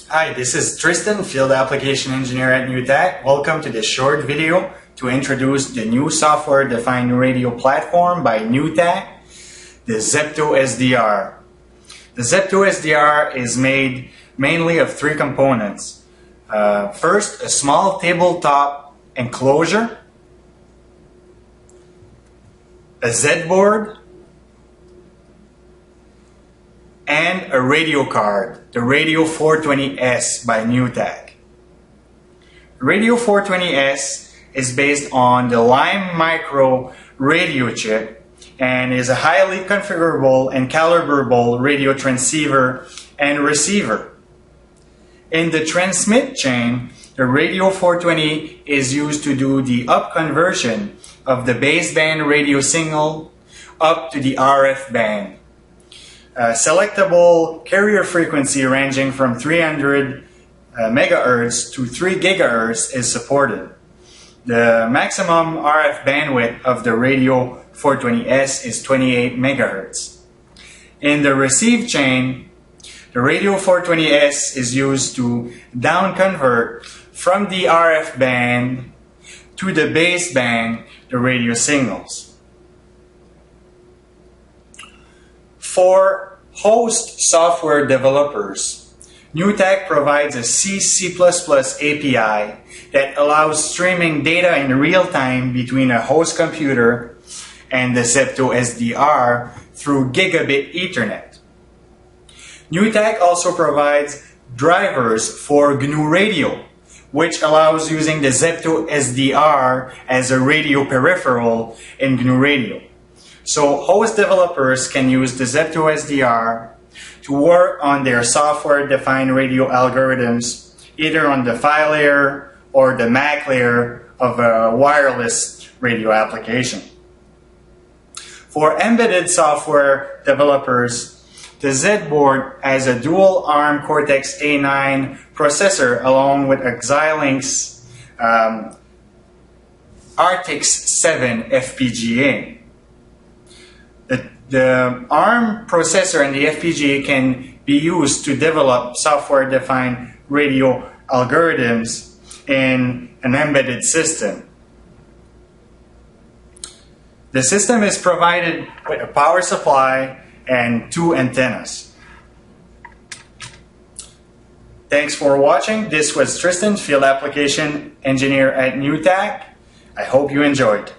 Hi, this is Tristan, Field Application Engineer at NewTek. Welcome to this short video to introduce the new software-defined radio platform by NewTek, the ZeptoSDR. The ZeptoSDR is made mainly of three components. First, a small tabletop enclosure, a Z board, and a radio card, the Radio 420S by NewTek. Radio 420S is based on the Lime Micro radio chip and is a highly configurable and calibrable radio transceiver and receiver. In the transmit chain, the Radio 420 is used to do the up conversion of the baseband radio signal up to the RF band. Selectable carrier frequency ranging from 300 megahertz to 3 gigahertz is supported. The maximum RF bandwidth of the Radio 420S is 28 megahertz. In the receive chain, the Radio 420S is used to down convert from the RF band to the baseband the radio signals. For host software developers, NewTek provides a C++ API that allows streaming data in real time between a host computer and the ZeptoSDR through gigabit Ethernet. NewTek also provides drivers for GNU Radio, which allows using the ZeptoSDR as a radio peripheral in GNU Radio. So host developers can use the ZeptoSDR to work on their software-defined radio algorithms either on the PHY layer or the MAC layer of a wireless radio application. For embedded software developers, the Z board has a dual ARM Cortex-A9 processor along with a Xilinx Artix-7 FPGA. The ARM processor and the FPGA can be used to develop software-defined radio algorithms in an embedded system. The system is provided with a power supply and 2 antennas. Thanks for watching. This was Tristan, Field Application Engineer at NewTek. I hope you enjoyed.